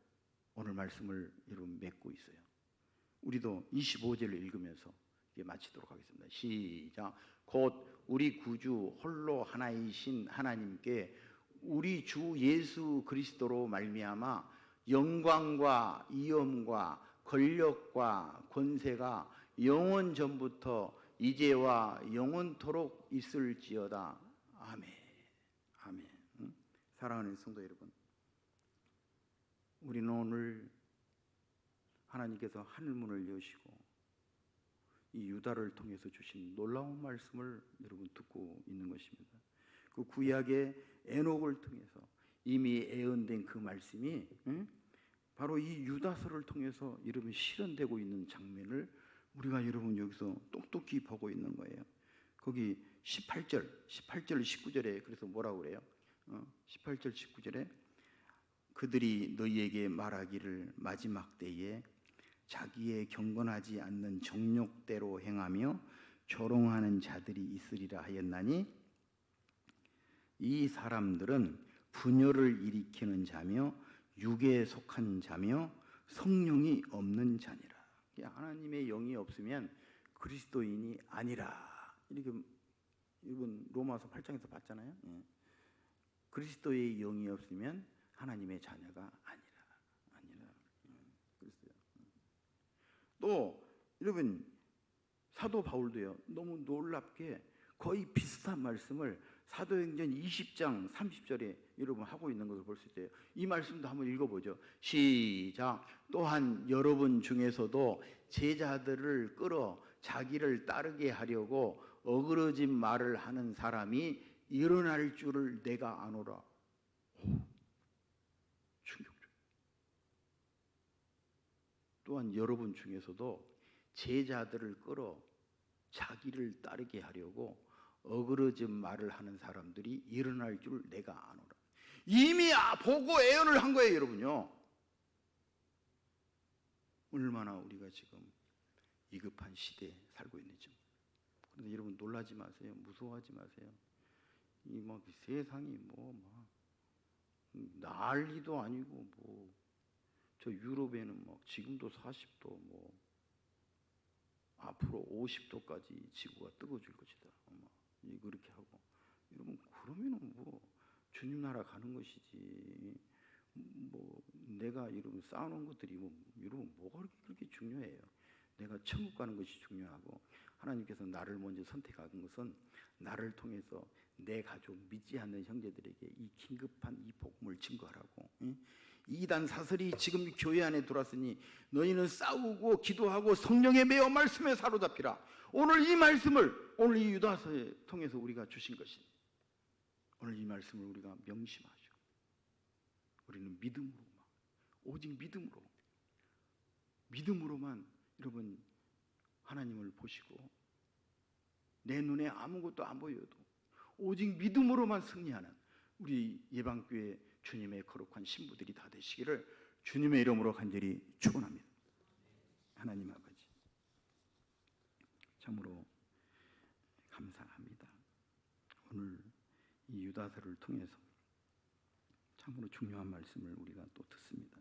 오늘 말씀을 여러분 맺고 있어요. 우리도 25절을 읽으면서 이제 마치도록 하겠습니다. 시작. 곧 우리 구주 홀로 하나이신 하나님께 우리 주 예수 그리스도로 말미암아 영광과 이엄과 권력과 권세가 영원 전부터 이제와 영원토록 있을지어다. 아멘. 사랑하는 성도 여러분, 우리는 오늘 하나님께서 하늘문을 여시고 이 유다를 통해서 주신 놀라운 말씀을 여러분 듣고 있는 것입니다. 그 구약의 에녹을 통해서 이미 예언된 그 말씀이 바로 이 유다서를 통해서 여러분 실현되고 있는 장면을 우리가 여러분 여기서 똑똑히 보고 있는 거예요. 거기 18절 19절에 그래서 뭐라고 그래요? 18절 19절에 그들이 너희에게 말하기를 마지막 때에 자기의 경건하지 않는 정욕대로 행하며 조롱하는 자들이 있으리라 하였나니 이 사람들은 분열을 일으키는 자며 육에 속한 자며 성령이 없는 자니라. 하나님의 영이 없으면 그리스도인이 아니라. 이렇게 여러분 로마서 8장에서 봤잖아요. 예. 그리스도의 영이 없으면 하나님의 자녀가 아니라. 그랬어요. 또 여러분 사도 바울도요. 너무 놀랍게 거의 비슷한 말씀을 사도행전 20장 30절에 여러분 하고 있는 것을 볼 수 있어요. 이 말씀도 한번 읽어보죠. 시작. 또한 여러분 중에서도 제자들을 끌어 자기를 따르게 하려고 어그러진 말을 하는 사람이 일어날 줄을 내가 아노라. 충격적. 또한 여러분 중에서도 제자들을 끌어 자기를 따르게 하려고 어그러진 말을 하는 사람들이 일어날 줄 내가 아노라. 이미 보고 예언을 한 거예요, 여러분요. 얼마나 우리가 지금 위급한 시대에 살고 있는지. 그런데 여러분 놀라지 마세요. 무서워하지 마세요. 이 세상이 난리도 아니고 저 유럽에는 지금도 40도 앞으로 50도까지 지구가 뜨거워질 것이다. 그렇게 하고 여러분 그러면은 주님 나라 가는 것이지 내가 여러분 쌓아놓은 것들이 여러분 뭐가 그렇게 중요해요? 내가 천국 가는 것이 중요하고 하나님께서 나를 먼저 선택한 것은 나를 통해서 내 가족 믿지 않는 형제들에게 이 긴급한 이 복음을 증거하라고. 이단 사설이 지금 교회 안에 들어왔으니 너희는 싸우고 기도하고 성령에 매어 말씀에 사로잡히라. 오늘 이 말씀을 오늘 이 유다서에 통해서 우리가 주신 것이 오늘 이 말씀을 우리가 명심하죠. 우리는 믿음으로 오직 믿음으로만 여러분 하나님을 보시고 내 눈에 아무것도 안 보여도 오직 믿음으로만 승리하는 우리 예방교회 주님의 거룩한 신부들이 다 되시기를 주님의 이름으로 간절히 축원합니다. 하나님 아버지 참으로 감사합니다. 오늘 이 유다서를 통해서 참으로 중요한 말씀을 우리가 또 듣습니다.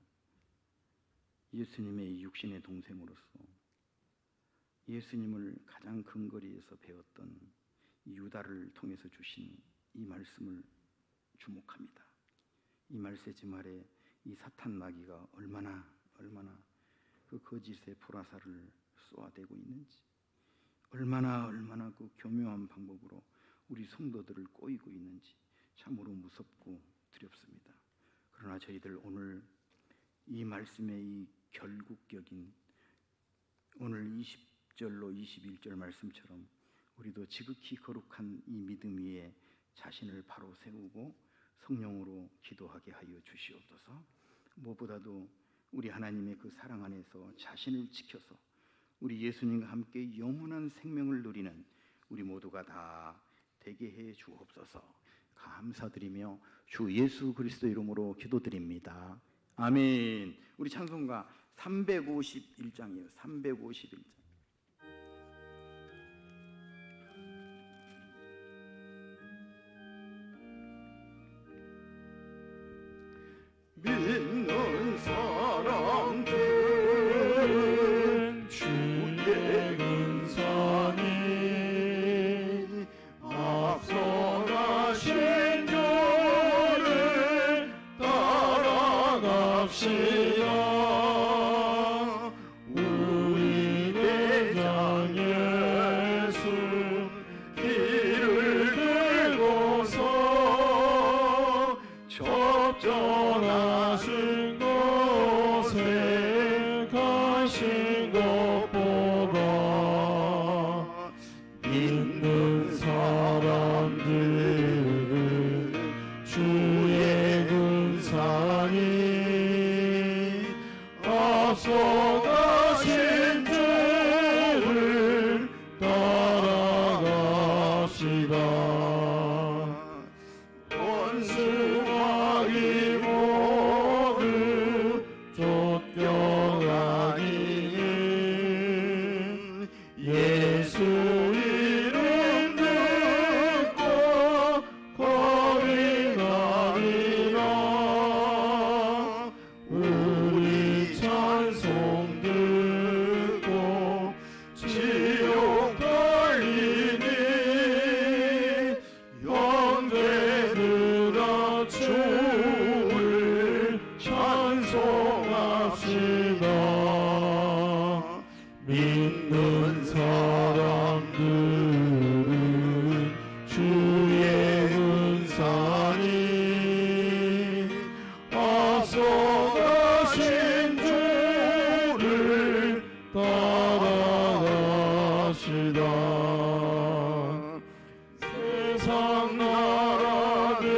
예수님의 육신의 동생으로서 예수님을 가장 근거리에서 배웠던 이 유다를 통해서 주신 이 말씀을 주목합니다. 이 말세지 말에 이 사탄 마귀가 얼마나 그 거짓의 불화살을 쏘아대고 있는지, 얼마나 그 교묘한 방법으로 우리 성도들을 꼬이고 있는지 참으로 무섭고 두렵습니다. 그러나 저희들 오늘 이 말씀의 이 결국격인 오늘 20절로 21절 말씀처럼 우리도 지극히 거룩한 이 믿음 위에 자신을 바로 세우고 성령으로 기도하게 하여 주시옵소서. 무엇보다도 우리 하나님의 그 사랑 안에서 자신을 지켜서 우리 예수님과 함께 영원한 생명을 누리는 우리 모두가 다 되게 해 주옵소서. 감사드리며 주 예수 그리스도 이름으로 기도드립니다. 아멘. 우리 찬송가 351장이에요. 351장. 믿는 사람들은 주의 근산이 앞서가신 주를 따라갑시다. 우리 대장 예수 길을 들고서 접전하신 곳에 가신 것보다 믿는 사람들은 주의 근산이 앞서가신 주를 따라갑시다. 원수와 이 모두 쫓겨가니 믿는 사람들은 주의 은사니 앞서가신 주를 따라가시다. 세상 나라들은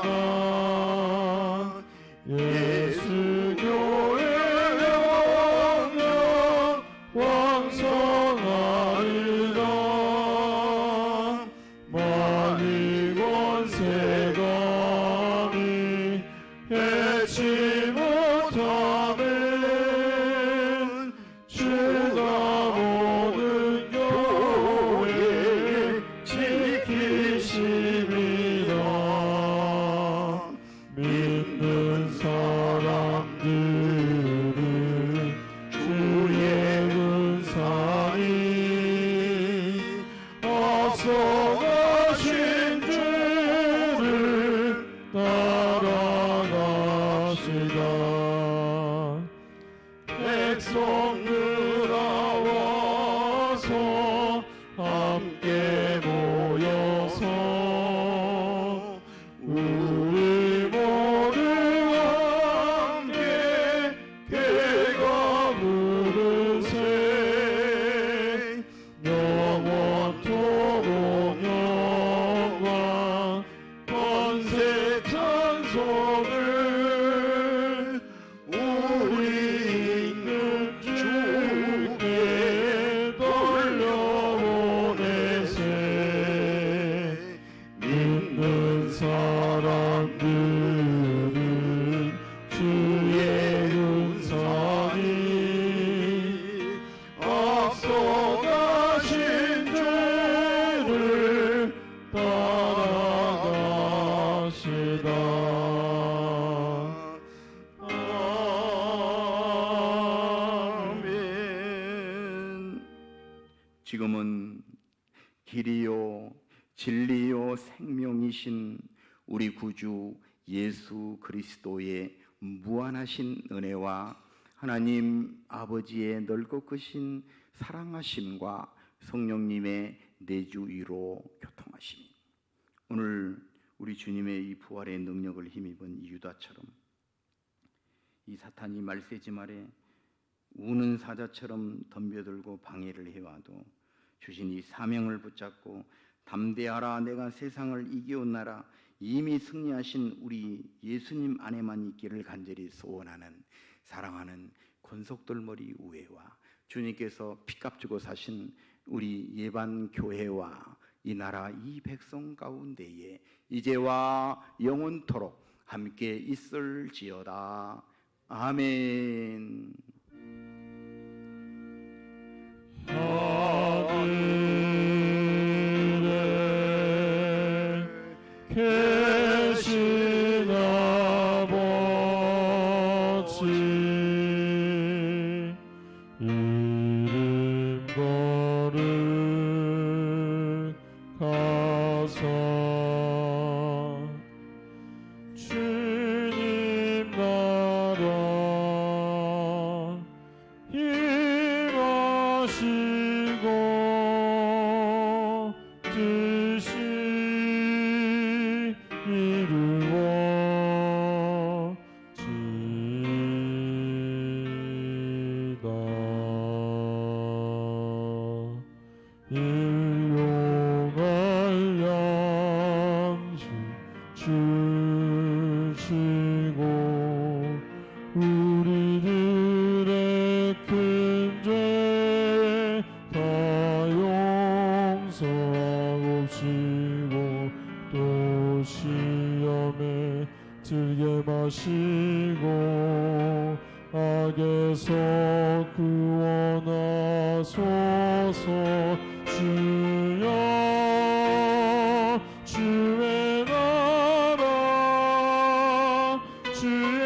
멸망당하나 예수 교회 영영 왕성하리라. 만일 권세감이 해치 못하면 주가 모든 교회 지키심이라. 믿는 사람들은 주의 은사니 앞서가신 주를 따라가시다. 백성들아 와서 함께 모여서 우리 모두 함께 개가 부르세. 영원토록 영광 권세 찬송을 우리 있는 주께 돌려보내세. 믿는 사람들은 주의 은사니 앞서가신 주를 따라가시다. 아멘. 지금은 길이요 진리요 생명이신 우리 구주 예수 그리스도의 무한하신 은혜와 하나님 아버지의 넓고 크신 사랑하심과 성령님의 내주 위로 교통하심이 오늘 우리 주님의 이 부활의 능력을 힘입은 이 유다처럼 이 사탄이 말세지말에 우는 사자처럼 덤벼들고 방해를 해와도 주신 이 사명을 붙잡고 담대하라 내가 세상을 이기었나라 이미 승리하신 우리 예수님 안에만 있기를 간절히 소원하는 사랑하는 권속돌머리 우회와 주님께서 피값 주고 사신 우리 예반 교회와 이 나라 이 백성 가운데에 이제와 영원토록 함께 있을지어다. 아멘. 하늘에 계신 아버지 이름 거룩하사 주님 나라 임하시고 뜻이 이루어지다. 일용할 양식 주시고 우리들의 큰 죄 다 용서하옵시고 또 시험에 들게 마시고 악에서 구원하소서. 주여 주의 나라 주의